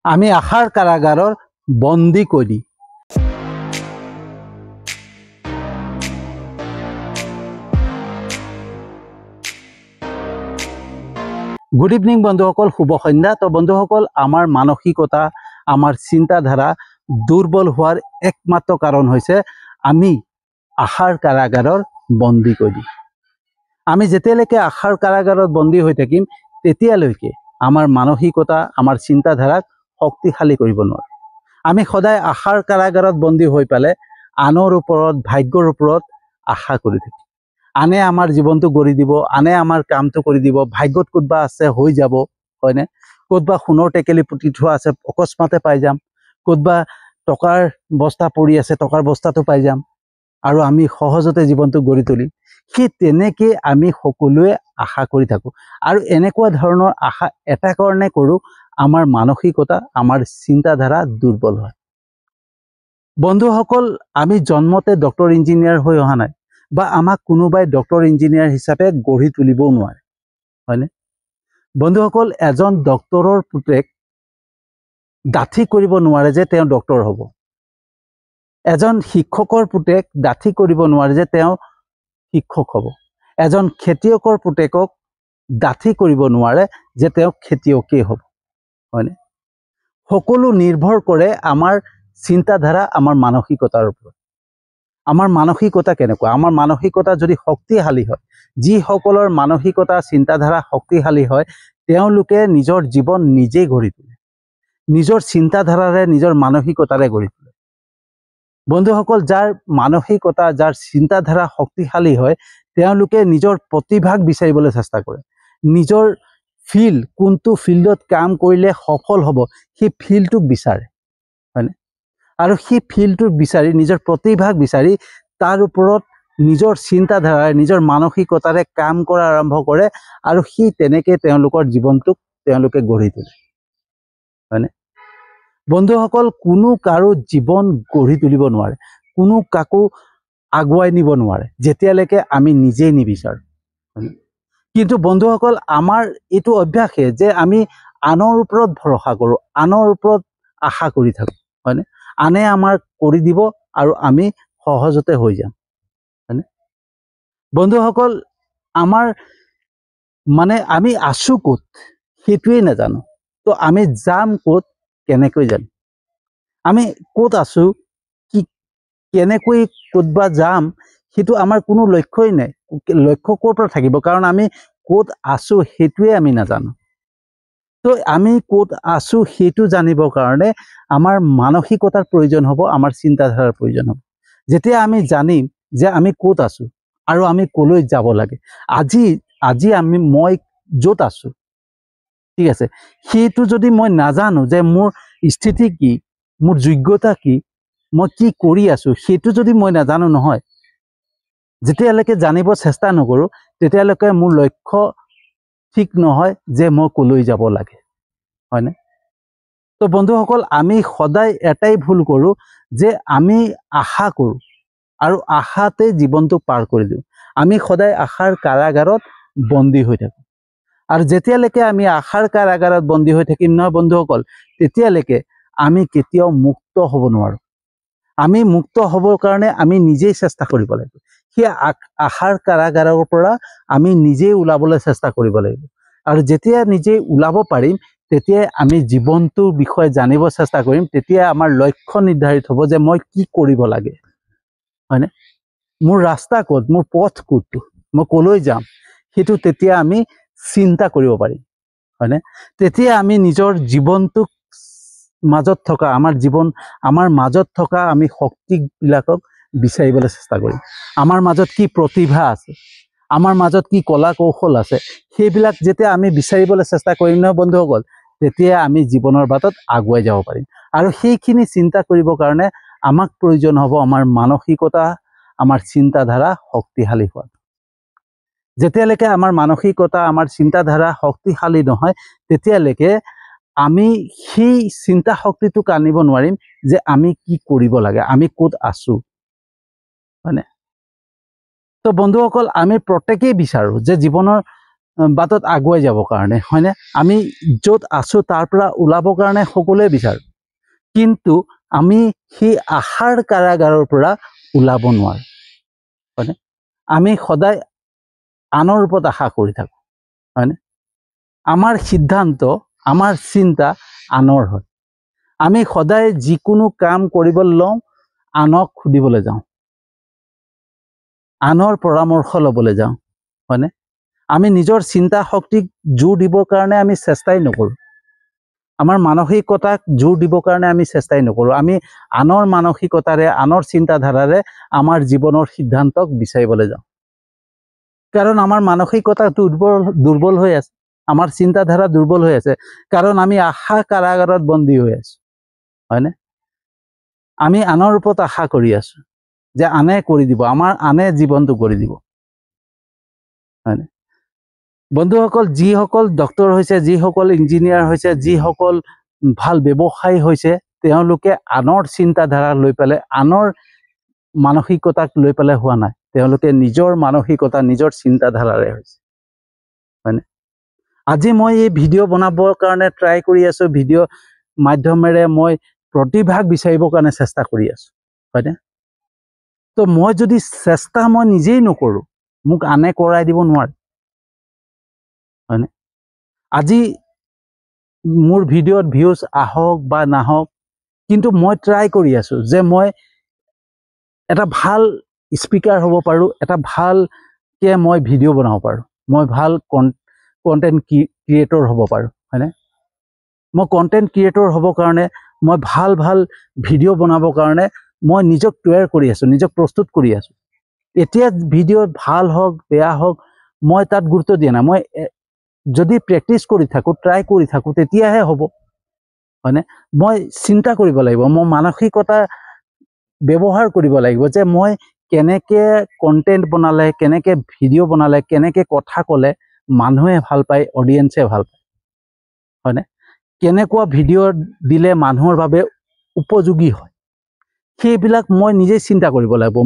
আমি আশাৰ কাৰাগাৰৰ বন্দী কৰি গুড ইভিনিং বন্ধুসকল, শুভ সন্ধ্যা। তো বন্ধুসকল, আমাৰ মানসিকতা, আমাৰ চিন্তাধাৰা দুৰ্বল হোৱাৰ একমাত্ৰ কাৰণ হৈছে আমি আশাৰ কাৰাগাৰৰ বন্দী কৰি। আমি যেতিয়ালৈকে আশাৰ কাৰাগাৰত বন্দী হৈ থাকিম তেতিয়ালৈকে আমাৰ মানসিকতা, আমাৰ চিন্তাধাৰাক শক্তিশালী কৰিব নোৱাৰোঁ। আমি সদায় আশাৰ কাৰাগাৰত বন্দী হৈ পেলাই আনৰ ওপৰত, ভাগ্যৰ ওপৰত আশা কৰি থাকিম। আনে আমাৰ জীৱনটো গঢ়ি দিব, আনে আমাৰ কামটো কৰি দিব, ভাগ্যত ক'তবা আছে হৈ যাব, হয়নে? ক'তবা সোণৰ টেকেলি পুতি থোৱা আছে, অকস্মাতে পাই যাম। ক'তবা টকাৰ বস্তা পৰি আছে, টকাৰ বস্তাটো পাই যাম আৰু আমি সহজতে জীৱনটো গঢ়ি তুলিম। সেই তেনেকৈ আমি সকলোৱে আশা কৰি থাকোঁ আৰু এনেকুৱা ধৰণৰ আশা এটা কাৰণে কৰোঁ, আমাৰ মানসিকতা, আমাৰ চিন্তাধাৰা দুৰ্বল হয়। বন্ধুসকল, আমি জন্মতে ডক্টৰ ইঞ্জিনিয়াৰ হৈ অহা নাই বা আমাক কোনোবাই ডক্টৰ ইঞ্জিনিয়াৰ হিচাপে গঢ়ি তুলিবও নোৱাৰে, হয়নে? বন্ধুসকল, এজন ডক্টৰৰ পুতেক ডাঠি কৰিব নোৱাৰে যে তেওঁ ডক্টৰ হ'ব। এজন শিক্ষকৰ পুতেক ডাঠি কৰিব নোৱাৰে যে তেওঁ শিক্ষক হ'ব। এজন খেতিয়কৰ পুতেকক ডাঠি কৰিব নোৱাৰে যে তেওঁ খেতিয়কেই হ'ব, হয়নে? সকলো নিৰ্ভৰ কৰে আমাৰ চিন্তাধাৰা, আমাৰ মানসিকতাৰ ওপৰত। আমাৰ মানসিকতা কেনেকুৱা? আমাৰ মানসিকতা যদি শক্তিশালী হয়, যিসকলৰ মানসিকতা, চিন্তাধাৰা শক্তিশালী হয়, তেওঁলোকে নিজৰ জীৱন নিজেই গঢ়ি তোলে, নিজৰ চিন্তাধাৰাৰে, নিজৰ মানসিকতাৰে গঢ়ি তোলে। বন্ধুসকল, যাৰ মানসিকতা, যাৰ চিন্তাধাৰা শক্তিশালী হয়, তেওঁলোকে নিজৰ প্ৰতিভাক বিচাৰিবলৈ চেষ্টা কৰে। নিজৰ ফিল্ড, কোনটো ফিল্ডত কাম কৰিলে সফল হ'ব, সেই ফিল্ডটোক বিচাৰে, হয়নে? আৰু সেই ফিল্ডটো বিচাৰি, নিজৰ প্ৰতিভাক বিচাৰি তাৰ ওপৰত নিজৰ চিন্তাধাৰাৰে, নিজৰ মানসিকতাৰে কাম কৰা আৰম্ভ কৰে আৰু সেই তেনেকৈ তেওঁলোকৰ জীৱনটোক তেওঁলোকে গঢ়ি তোলে, হয়নে? বন্ধুসকল, কোনো কাৰো জীৱন গঢ়ি তুলিব নোৱাৰে, কোনো কাকো আগুৱাই নিব নোৱাৰে যেতিয়ালৈকে আমি নিজেই নিবিচাৰোঁ, হয়নে? কিন্তু বন্ধুসকল, আমাৰ এইটো অভ্যাসে যে আমি আনৰ ওপৰত ভৰসা কৰোঁ, আনৰ ওপৰত আশা কৰি থাকোঁ, হয়নে? আনে আমাৰ কৰি দিব আৰু আমি সহজতে হৈ যাম, হয়নে? বন্ধুসকল, আমাৰ আমি আছোঁ ক'ত সেইটোৱেই নাজানো। তো আমি যাম ক'ত কেনেকৈ জানো? আমি ক'ত আছোঁ, কি কেনেকৈ ক'তবা যাম, সেইটো আমাৰ কোনো লক্ষ্যই নাই। লক্ষ্য ক'ৰ পৰা থাকিব? কাৰণ আমি ক'ত আছোঁ সেইটোৱে আমি নাজানো। তো আমি ক'ত আছোঁ সেইটো জানিবৰ কাৰণে আমাৰ মানসিকতাৰ প্ৰয়োজন হ'ব, আমাৰ চিন্তাধাৰাৰ প্ৰয়োজন হ'ব। যেতিয়া আমি জানিম যে আমি ক'ত আছোঁ আৰু আমি ক'লৈ যাব লাগে, আজি মই য'ত আছোঁ, ঠিক আছে, সেইটো যদি মই নাজানো যে মোৰ স্থিতি কি, মোৰ যোগ্যতা কি, মই কি কৰি আছোঁ, সেইটো যদি মই নাজানো নহয়, যেতিয়ালৈকে জানিব চেষ্টা নকৰোঁ তেতিয়ালৈকে মোৰ লক্ষ্য ঠিক নহয় যে মই ক'লৈ যাব লাগে, হয়নে? তো বন্ধুসকল, আমি সদায় এটাই ভুল কৰোঁ যে আমি আশা কৰোঁ আৰু আশাতে জীৱনটো পাৰ কৰি দিওঁ। আমি সদায় আশাৰ কাৰাগাৰত বন্দী হৈ থাকোঁ আৰু যেতিয়ালৈকে আমি আশাৰ কাৰাগাৰত বন্দী হৈ থাকিম নহয় বন্ধুসকল, তেতিয়ালৈকে আমি কেতিয়াও মুক্ত হ'ব নোৱাৰোঁ। আমি মুক্ত হ'বৰ কাৰণে আমি নিজেই চেষ্টা কৰিব লাগিব। সেই আশাৰ কাৰাগাৰৰ পৰা আমি নিজেই ওলাবলৈ চেষ্টা কৰিব লাগিব আৰু যেতিয়া নিজেই ওলাব পাৰিম, তেতিয়াই আমি জীৱনটোৰ বিষয়ে জানিব চেষ্টা কৰিম। তেতিয়া আমাৰ লক্ষ্য নিৰ্ধাৰিত হ'ব যে মই কি কৰিব লাগে, হয়নে? মোৰ ৰাস্তা ক'ত, মোৰ পথ ক'ত, মই ক'লৈ যাম, সেইটো তেতিয়া আমি চিন্তা কৰিব পাৰিম, হয়নে? তেতিয়া আমি নিজৰ জীৱনটোক মাজত থকা, আমাৰ মাজত থকা আমি শক্তিবিলাকক বিচাৰিবলৈ চেষ্টা কৰিম। আমাৰ মাজত কি প্ৰতিভা আছে, আমাৰ মাজত কি কলা কৌশল আছে, সেইবিলাক যেতিয়া আমি বিচাৰিবলৈ চেষ্টা কৰিম নহয় বন্ধুসকল, তেতিয়া আমি জীৱনৰ বাটত আগুৱাই যাব পাৰিম। আৰু সেইখিনি চিন্তা কৰিবৰ কাৰণে আমাক প্ৰয়োজন হ'ব আমাৰ মানসিকতা, আমাৰ চিন্তাধাৰা শক্তিশালী হোৱা। যেতিয়ালৈকে আমাৰ মানসিকতা, আমাৰ চিন্তাধাৰা শক্তিশালী নহয়, তেতিয়ালৈকে আমি সেই চিন্তা শক্তিটোক আনিব নোৱাৰিম যে আমি কি কৰিব লাগে, আমি ক'ত আছোঁ, হয়নে? তো বন্ধুসকল, আমি প্ৰত্যেকেই বিচাৰোঁ যে জীৱনৰ বাটত আগুৱাই যাবৰ কাৰণে, হয়নে? আমি য'ত আছোঁ তাৰ পৰা ওলাবৰ কাৰণে সকলোৱে বিচাৰোঁ, কিন্তু আমি সেই আশাৰ কাৰাগাৰৰ পৰা ওলাব নোৱাৰোঁ, হয়নে? আমি সদায় আনৰ ওপৰত আশা কৰি থাকোঁ, হয়নে? আমাৰ সিদ্ধান্ত, আমাৰ চিন্তা আনৰ হয়। আমি সদায় যিকোনো কাম কৰিবলৈ লওঁ আনক সুধিবলৈ যাওঁ, আনৰ পৰামৰ্শ ল'বলৈ যাওঁ, হয়নে? আমি নিজৰ চিন্তা শক্তিক জোৰ দিবৰ কাৰণে আমি চেষ্টাই নকৰোঁ, আমাৰ মানসিকতাক জোৰ দিবৰ কাৰণে আমি চেষ্টাই নকৰোঁ। আমি আনৰ মানসিকতাৰে, আনৰ চিন্তাধাৰাৰে আমাৰ জীৱনৰ সিদ্ধান্তক বিচাৰিবলৈ যাওঁ, কাৰণ আমাৰ মানসিকতা দুৰ্বল হৈ আছে, আমাৰ চিন্তাধাৰা দুৰ্বল হৈ আছে, কাৰণ আমি আশা কাৰাগাৰত বন্দী হৈ আছোঁ, হয়নে? আমি আনৰ ওপৰত আশা কৰি আছোঁ যে আনে কৰি দিব, আমাৰ আনে জীৱনটো কৰি দিব, হয়নে? বন্ধুসকল, যিসকল ডক্তৰ হৈছে, যিসকল ইঞ্জিনিয়াৰ হৈছে, যিসকল ভাল ব্যৱসায়ী হৈছে, তেওঁলোকে আনৰ চিন্তাধাৰা লৈ পেলাই, আনৰ মানসিকতাক লৈ পেলাই হোৱা নাই, তেওঁলোকে নিজৰ মানসিকতা, নিজৰ চিন্তাধাৰাৰে হৈছে, হয়নে? আজি মই এই ভিডিঅ' বনাবৰ কাৰণে ট্ৰাই কৰি আছোঁ, ভিডিঅ' মাধ্যমেৰে মই প্ৰতিভাগ বিচাৰিবৰ কাৰণে চেষ্টা কৰি আছোঁ, হয়নে? তো মই যদি চেষ্টা মই নিজেই নকৰোঁ, মোক আনে কৰাই দিব নোৱাৰে, হয়নে? আজি মোৰ ভিডিঅ'ত ভিউজ আহক বা নাহক, কিন্তু মই ট্ৰাই কৰি আছোঁ যে মই এটা ভাল স্পিকাৰ হ'ব পাৰোঁ, এটা ভালকৈ মই ভিডিঅ' বনাব পাৰোঁ, মই ভাল কণ্টেণ্ট ক্ৰিয়েটৰ হ'ব পাৰোঁ, হয়নে? মই কণ্টেণ্ট ক্ৰিয়েটৰ হ'বৰ কাৰণে, মই ভাল ভিডিঅ' বনাবৰ কাৰণে মই নিজক তৈয়াৰ কৰি আছোঁ, নিজক প্ৰস্তুত কৰি আছোঁ। এতিয়া ভিডিঅ' ভাল হওক বেয়া হওক মই তাত গুৰুত্ব দিয়া নাই, মই যদি প্ৰেক্টিচ কৰি থাকোঁ, ট্ৰাই কৰি থাকোঁ, তেতিয়াহে হ'ব, হয়নে? মই চিন্তা কৰিব লাগিব, মই মানসিকতা ব্যৱহাৰ কৰিব লাগিব যে মই কেনেকৈ কণ্টেণ্ট বনালে, কেনেকৈ ভিডিঅ' বনালে, কেনেকৈ কথা ক'লে মানুহে ভাল পায়, অডিয়েঞ্চে ভাল পায়, হয়নে? কেনেকুৱা ভিডিঅ' দিলে মানুহৰ বাবে উপযোগী হয়, সেইবিলাক মই নিজেই চিন্তা কৰিব লাগিব।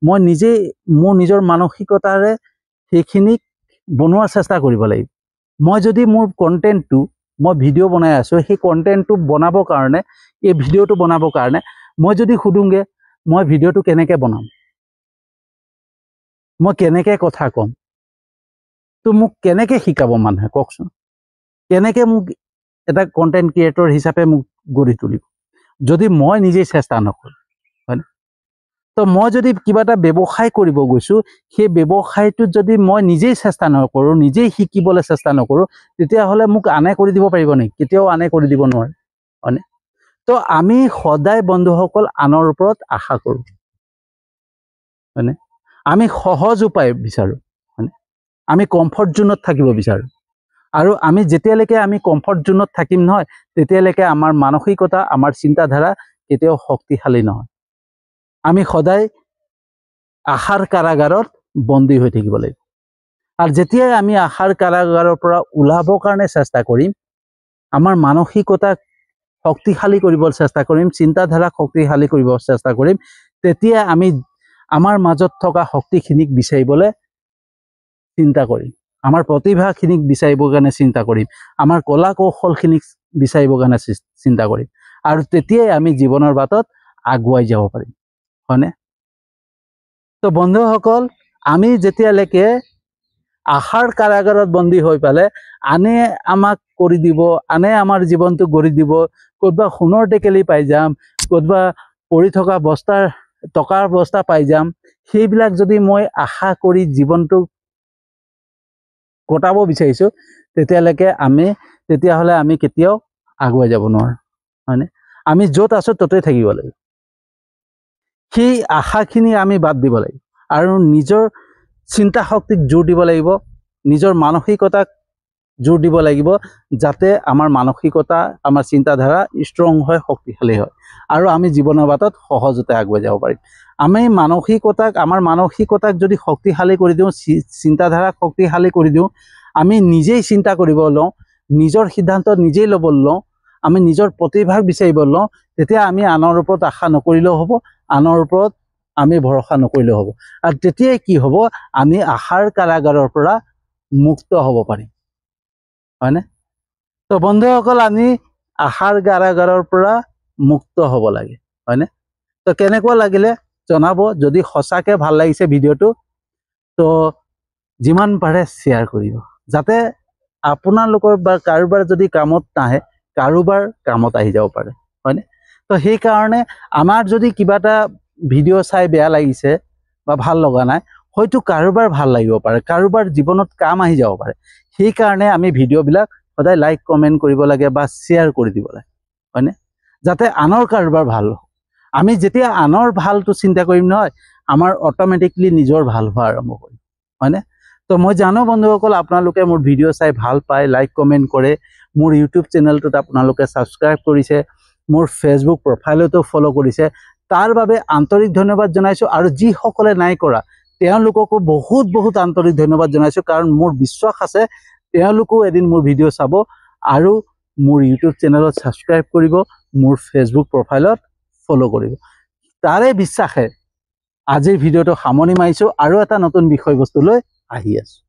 মই নিজেই মোৰ নিজৰ মানসিকতাৰে সেইখিনিক বনোৱাৰ চেষ্টা কৰিব লাগিব। মই যদি মোৰ কণ্টেণ্টটো, মই ভিডিঅ' বনাই আছোঁ, সেই কণ্টেণ্টটো বনাবৰ কাৰণে, এই ভিডিঅ'টো বনাবৰ কাৰণে মই যদি সোধোঁগৈ মই ভিডিঅ'টো কেনেকৈ বনাম, মই কেনেকৈ কথা ক'ম, তো মোক কেনেকৈ শিকাব মানুহে, কওকচোন? কেনেকৈ মোক এটা কণ্টেণ্ট ক্ৰিয়েটৰ হিচাপে মোক গঢ়ি তুলিব যদি মই নিজেই চেষ্টা নকৰোঁ, হয়নে? তো মই যদি কিবা এটা ব্যৱসায় কৰিব গৈছোঁ, সেই ব্যৱসায়টোত যদি মই নিজেই চেষ্টা নকৰোঁ, নিজেই শিকিবলৈ চেষ্টা নকৰোঁ, তেতিয়াহ'লে মোক আনে কৰি দিব পাৰিব নেকি? কেতিয়াও আনে কৰি দিব নোৱাৰে, হয়নে? তো আমি সদায় বন্ধুসকল আনৰ ওপৰত আশা কৰোঁ, হয়নে? আমি সহজ উপায় বিচাৰোঁ, হয়নে? আমি কমফৰ্ট জোনত থাকিব বিচাৰোঁ, আৰু আমি যেতিয়ালৈকে আমি কমফৰ্ট জোনত থাকিম নহয়, তেতিয়ালৈকে আমাৰ মানসিকতা, আমাৰ চিন্তাধাৰা কেতিয়াও শক্তিশালী নহয়। আমি সদায় আশাৰ কাৰাগাৰত বন্দী হৈ থাকিব লাগিব, আৰু যেতিয়াই আমি আশাৰ কাৰাগাৰৰ পৰা ওলাবৰ কাৰণে চেষ্টা কৰিম, আমাৰ মানসিকতাক শক্তিশালী কৰিবলৈ চেষ্টা কৰিম, চিন্তাধাৰাক শক্তিশালী কৰিব চেষ্টা কৰিম, তেতিয়া আমি আমাৰ মাজত থকা শক্তিখিনিক বিচাৰিবলৈ চিন্তা কৰিম, আমাৰ প্ৰতিভাখিনিক বিচাৰিবৰ কাৰণে চিন্তা কৰিম, আমাৰ কলা কৌশলখিনিক বিচাৰিবৰ কাৰণে চিন্তা কৰিম, আৰু তেতিয়াই আমি জীৱনৰ বাটত আগুৱাই যাব পাৰিম, হয়নে? তো বন্ধুসকল, আমি যেতিয়ালৈকে আশাৰ কাৰাগাৰত বন্দী হৈ পেলাই আনে আমাক কৰি দিব, আনে আমাৰ জীৱনটো গঢ়ি দিব, ক'ৰবা সোণৰ টেকেলি পাই যাম, ক'ৰবা পৰি থকা টকাৰ বস্তা পাই যাম, সেইবিলাক যদি মই আশা কৰি জীৱনটো কটাব বিচাৰিছোঁ, তেতিয়াহ'লে আমি কেতিয়াও আগুৱাই যাব নোৱাৰোঁ, হয়নে? আমি য'ত আছোঁ ত'তেই থাকিব লাগিব, সেই আশাখিনি আমি বাদ দিব লাগিব, আৰু নিজৰ চিন্তা শক্তিক জোৰ দিব লাগিব, নিজৰ মানসিকতাক জোৰ দিব লাগিব, যাতে আমাৰ মানসিকতা, আমাৰ চিন্তাধাৰা ষ্ট্ৰং হয়, শক্তিশালী হয়, আৰু আমি জীৱনৰ বাটত সহজতে আগুৱাই যাব পাৰিম। আমাৰ মানসিকতাক যদি শক্তিশালী কৰি দিওঁ, চিন্তাধাৰাক শক্তিশালী কৰি দিওঁ, আমি নিজেই চিন্তা কৰিব লওঁ, নিজৰ সিদ্ধান্ত নিজেই ল'ব লওঁ, আমি নিজৰ প্ৰতিভাক বিচাৰিব লওঁ, তেতিয়া আমি আনৰ ওপৰত আশা নকৰিলেও হ'ব, আনৰ ওপৰত আমি ভৰসা নকৰিলেও হ'ব, আৰু তেতিয়াই কি হ'ব, আমি আশাৰ কাৰাগাৰৰ পৰা মুক্ত হ'ব পাৰিম হয়নে তো বন্ধুসকল আমি আহাৰ কাৰাগাৰৰ পৰা মুক্ত হ'ব লাগে হয়নে তো কেনেকুৱা লাগিলে জনাব যদি সঁচাকৈ ভাল লাগিছে ভিডিঅ'টো তো যিমান পাৰে শ্বেয়াৰ কৰিব যাতে আপোনালোকৰ বা কাৰোবাৰ যদি কামত নাহে কাৰোবাৰ কামত আহি যাব পাৰে হয়নে তো সেইকাৰণে আমাৰ যদি কিবা এটা ভিডিঅ' চাই বেয়া লাগিছে বা ভাল লগা নাই হয়তো কাৰোবাৰ ভাল লাগিব পাৰে কাৰোবাৰ জীৱনত কাম আহি যাব পাৰে সেইকাৰণে আমি ভিডিঅ'বিলাক সদায় লাইক কমেণ্ট কৰিব লাগে বা শ্বেয়াৰ কৰি দিব লাগে হয়নে যাতে আনৰ কাৰোবাৰ ভাল হওক আমি যেতিয়া আনৰ ভালটো চিন্তা কৰিম নহয় আমাৰ অট'মেটিকলি নিজৰ ভাল হোৱা আৰম্ভ কৰিম হয়নে তো মই জানো বন্ধুসকল আপোনালোকে মোৰ ভিডিঅ' চাই ভাল পায় লাইক কমেণ্ট কৰে মোৰ ইউটিউব চেনেলটোত আপোনালোকে ছাবস্ক্ৰাইব কৰিছে মোৰ ফেচবুক প্ৰফাইলতো ফ'ল' কৰিছে তাৰ বাবে আন্তৰিক ধন্যবাদ জনাইছোঁ আৰু যিসকলে নাই কৰা তেওঁলোককো বহুত বহুত আন্তৰিক ধন্যবাদ জনাইছোঁ কাৰণ মোৰ বিশ্বাস আছে তেওঁলোকেও এদিন মোৰ ভিডিঅ' চাব আৰু মোৰ ইউটিউব চেনেলত ছাবস্ক্ৰাইব কৰিব মোৰ ফেচবুক প্ৰফাইলত ফ'ল' কৰিব তাৰে বিশ্বাসে আজিৰ ভিডিঅ'টো সামৰণি মাৰিছোঁ আৰু এটা নতুন বিষয়বস্তু লৈ আহি আছোঁ